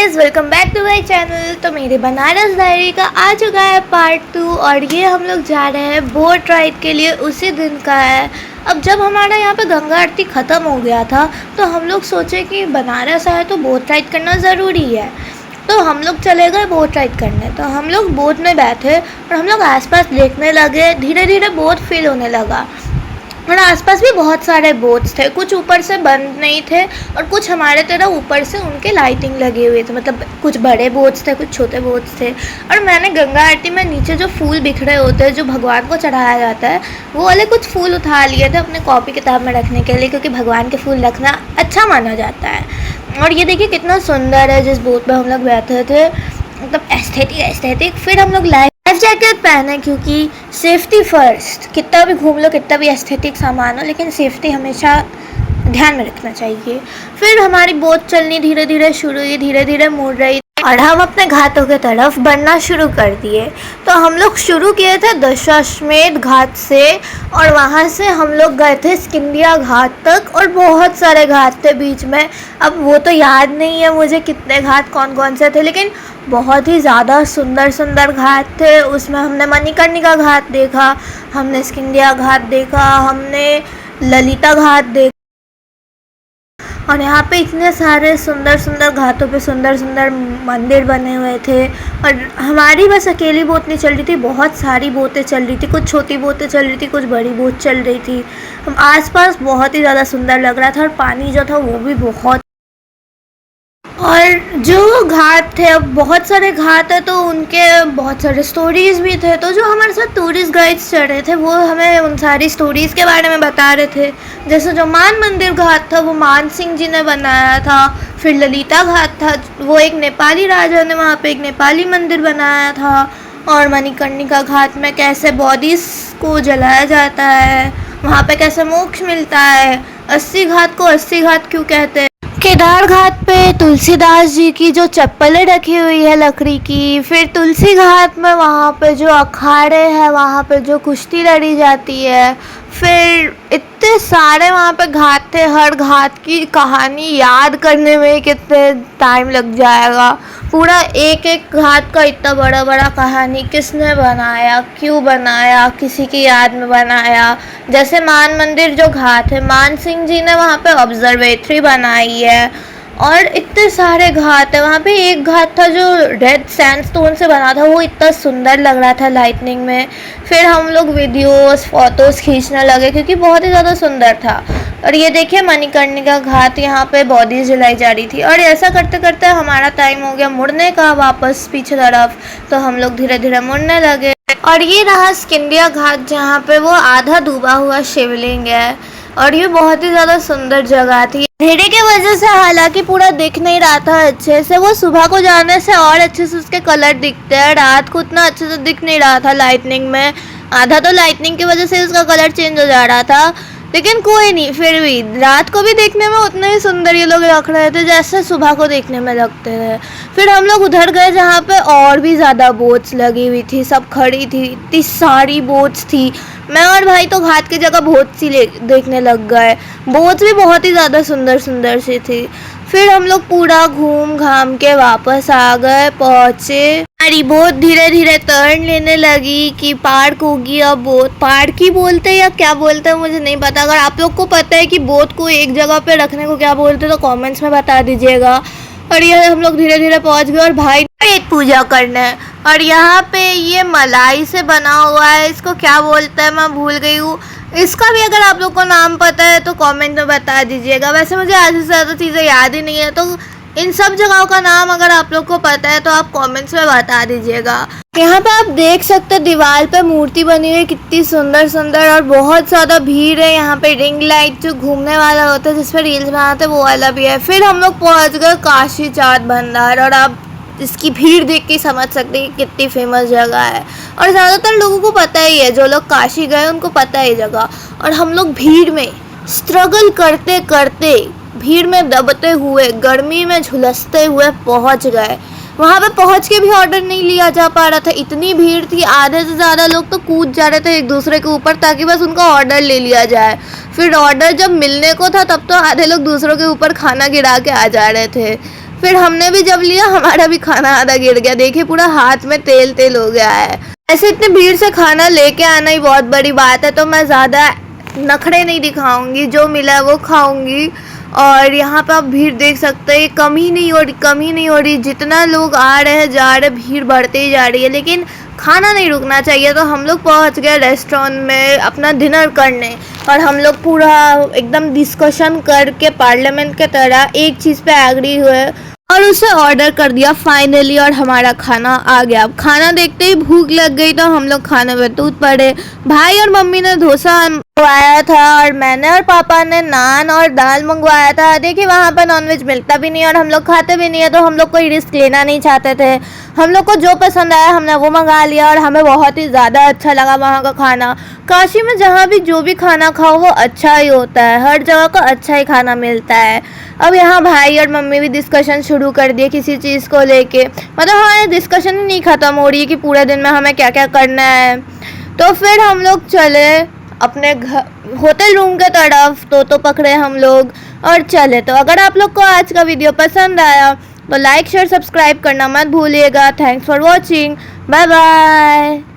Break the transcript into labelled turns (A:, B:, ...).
A: Guys, welcome back to my channel. तो मेरे Banaras diary का आ चुका है पार्ट 2 और ये हम लोग जा रहे हैं बोट राइड के लिए। उसी दिन का है। अब जब हमारा यहाँ पे गंगा आरती ख़त्म हो गया था तो हम लोग सोचे कि बनारस आए तो बोट राइड करना ज़रूरी है, तो हम लोग चले गए बोट राइड करने। तो हम लोग बोट में बैठे और हम लोग आसपास देखने लगे। धीरे धीरे बोट फील होने लगा और आसपास भी बहुत सारे बोट्स थे। कुछ ऊपर से बंद नहीं थे और कुछ हमारे तरह ऊपर से उनके लाइटिंग लगे हुए थे। मतलब कुछ बड़े बोट्स थे, कुछ छोटे बोट्स थे। और मैंने गंगा आरती में नीचे जो फूल बिखरे होते हैं जो भगवान को चढ़ाया जाता है, वो वाले कुछ फूल उठा लिए थे अपने कॉपी किताब में रखने के लिए, क्योंकि भगवान के फूल रखना अच्छा माना जाता है। और ये देखिए कितना सुंदर है जिस बोट पर हम लोग बैठे थे, मतलब एस्थेटिक। फिर हम लोग लाइफ जैकेट पहने क्योंकि सेफ्टी फर्स्ट। कितना भी घूम लो, कितना भी एस्थेटिक सामान हो, लेकिन सेफ्टी हमेशा ध्यान में रखना चाहिए। फिर हमारी बोट चलनी धीरे धीरे शुरू हुई, धीरे धीरे मुड़ रही और हम अपने घाटों की तरफ बढ़ना शुरू कर दिए। तो हम लोग शुरू किए थे दशाश्वमेध घाट से और वहाँ से हम लोग गए थे स्किंडिया घाट तक और बहुत सारे घाट थे बीच में। अब वो तो याद नहीं है मुझे कितने घाट कौन कौन से थे, लेकिन बहुत ही ज़्यादा सुंदर सुंदर घाट थे। उसमें हमने मणिकर्णिका घाट देखा, हमने स्किंडिया घाट देखा, हमने ललिता घाट देखा। और यहाँ पे इतने सारे सुंदर सुंदर घाटों पे सुंदर सुंदर मंदिर बने हुए थे। और हमारी बस अकेली बोट नहीं चल रही थी, बहुत सारी बोटें चल रही थी। कुछ छोटी बोटें चल रही थी, कुछ बड़ी बोट चल रही थी। हम आसपास बहुत ही ज़्यादा सुंदर लग रहा था और पानी जो था वो भी बहुत। और जो घाट थे, अब बहुत सारे घाट है तो उनके बहुत सारे स्टोरीज़ भी थे। तो जो हमारे साथ टूरिस्ट गाइड्स चढ़ रहे थे वो हमें उन सारी स्टोरीज़ के बारे में बता रहे थे। जैसे जो मान मंदिर घाट था वो मान सिंह जी ने बनाया था। फिर ललिता घाट था, वो एक नेपाली राजा ने वहाँ पे एक नेपाली मंदिर बनाया था। और मणिकर्णिका घाट में कैसे बॉडीज़ को जलाया जाता है, वहाँ पे कैसे मोक्ष मिलता है। 80 घाट को 80 घाट क्यों कहते हैं। केदार घाट पे तुलसीदास जी की जो चप्पलें रखी हुई है लकड़ी की। फिर तुलसी घाट में वहाँ पे जो अखाड़े हैं, वहाँ पे जो कुश्ती लड़ी जाती है। फिर इतने सारे वहाँ पे घाट थे, हर घाट की कहानी याद करने में कितने टाइम लग जाएगा। पूरा एक एक घाट का इतना बड़ा बड़ा कहानी, किसने बनाया, क्यों बनाया, किसी की याद में बनाया। जैसे मान मंदिर जो घाट है, मान सिंह जी ने वहाँ पे ऑब्जर्वेटरी बनाई है। और इतने सारे घाट है। वहाँ पे एक घाट था जो रेड सैंडस्टोन से बना था, वो इतना सुंदर लग रहा था लाइटनिंग में। फिर हम लोग वीडियोस फोटोज़ खींचने लगे क्योंकि बहुत ही ज़्यादा सुंदर था। और ये देखिए मणिकर्णिका घाट, यहाँ पे बॉडी जलाई जा रही थी। और ऐसा करते करते हमारा टाइम हो गया मुड़ने का वापस पीछे तरफ, तो हम लोग धीरे धीरे मुड़ने लगे। और ये रहा स्किंडिया घाट, जहाँ पे वो आधा डूबा हुआ शिवलिंग है। और ये बहुत ही ज़्यादा सुंदर जगह थी। अंधेरे की वजह से हालांकि पूरा दिख नहीं रहा था अच्छे से, वो सुबह को जाने से और अच्छे से उसके कलर दिखते हैं। रात को उतना अच्छे से दिख नहीं रहा था लाइटनिंग में, आधा तो लाइटनिंग की वजह से उसका कलर चेंज हो जा रहा था। लेकिन कोई नहीं, फिर भी रात को भी देखने में उतना ही सुंदर ये लोग रख रहे थे जैसे सुबह को देखने में लगते थे। फिर हम लोग उधर गए जहाँ पे और भी ज़्यादा बोट्स लगी हुई थी, सब खड़ी थी, इतनी सारी बोट्स थी। मैं और भाई तो घाट की जगह बोट सी देखने लग गए। बोट्स भी बहुत ही ज़्यादा सुंदर सुंदर सी थी। फिर हम लोग पूरा घूम घाम के वापस आ गए, पहुँचे। हमारी बोट धीरे धीरे टर्न लेने लगी कि पार्क होगी। अब बोट पार्क ही बोलते हैं या क्या बोलते हैं मुझे नहीं पता। अगर आप लोग को पता है कि बोट को एक जगह पे रखने को क्या बोलते हैं तो कमेंट्स में बता दीजिएगा। और ये हम लोग धीरे धीरे पहुंच गए और भाई पेट पूजा करने। और यहाँ पे ये मलाई से बना हुआ है, इसको क्या बोलते हैं मैं भूल गई हूँ। इसका भी अगर आप लोग को नाम पता है तो कमेंट में बता दीजिएगा। वैसे मुझे आधी से ज़्यादा चीज़ें याद ही नहीं है, तो इन सब जगहों का नाम अगर आप लोग को पता है तो आप कमेंट्स में बता दीजिएगा। यहाँ पे आप देख सकते हैं दीवार पे मूर्ति बनी हुई है, कितनी सुंदर सुंदर। और बहुत ज़्यादा भीड़ है। यहाँ पे रिंग लाइट जो घूमने वाला होता है जिसपे रील्स बनाते हैं वो वाला भी है। फिर हम लोग पहुँच गए काशी चाट भंडार और आप इसकी भीड़ देख के समझ सकते हैं कि कितनी फेमस जगह है। और ज़्यादातर लोगों को पता ही है, जो लोग काशी गए उनको पता है जगह। और हम लोग भीड़ में स्ट्रगल करते करते, भीड़ में दबते हुए, गर्मी में झुलसते हुए पहुंच गए। वहाँ पे पहुँच के भी ऑर्डर नहीं लिया जा पा रहा था, इतनी भीड़ थी। आधे से ज़्यादा लोग तो कूद जा रहे थे एक दूसरे के ऊपर ताकि बस उनका ऑर्डर ले लिया जाए। फिर ऑर्डर जब मिलने को था तब तो आधे लोग दूसरों के ऊपर खाना गिरा के आ जा रहे थे। फिर हमने भी जब लिया, हमारा भी खाना आधा गिर गया। देखिए पूरा हाथ में तेल तेल हो गया है। ऐसे इतनी भीड़ से खाना लेके आना ही बहुत बड़ी बात है, तो मैं ज़्यादा नखरे नहीं दिखाऊंगी, जो मिला है वो खाऊंगी। और यहाँ पे आप भीड़ देख सकते हैं, कम ही नहीं हो रही। जितना लोग आ रहे हैं जा रहे, भीड़ बढ़ती ही जा रही है, लेकिन खाना नहीं रुकना चाहिए। तो हम लोग पहुँच गए रेस्टोरेंट में अपना डिनर करने, और हम लोग पूरा एकदम डिस्कशन करके पार्लियामेंट के तरह एक चीज़ पे एग्री हुए और उसे ऑर्डर कर दिया फाइनली, और हमारा खाना आ गया। अब खाना देखते ही भूख लग गई, तो हम लोग खाने में टूट पड़े। भाई और मम्मी ने डोसा मंगवाया था, और मैंने और पापा ने नान और दाल मंगवाया था। देखिए वहाँ पर नॉनवेज मिलता भी नहीं है और हम लोग खाते भी नहीं है, तो हम लोग कोई रिस्क लेना नहीं चाहते थे। हम लोग को जो पसंद आया हमने वो मंगा लिया, और हमें बहुत ही ज़्यादा अच्छा लगा वहाँ का खाना। काशी में जहाँ भी जो भी खाना खाओ वो अच्छा ही होता है, हर जगह का अच्छा ही खाना मिलता है। अब यहाँ भाई और मम्मी भी डिस्कशन शुरू कर दिए किसी चीज़ को लेके, मतलब हमारी डिस्कशन ही नहीं ख़त्म हो रही है कि पूरे दिन में हमें क्या क्या करना है। तो फिर हम लोग चले अपने घर होटल रूम के तरफ, तो पकड़े हम लोग और चले। तो अगर आप लोग को आज का वीडियो पसंद आया तो लाइक शेयर सब्सक्राइब करना मत भूलिएगा। Thanks for watching, bye bye.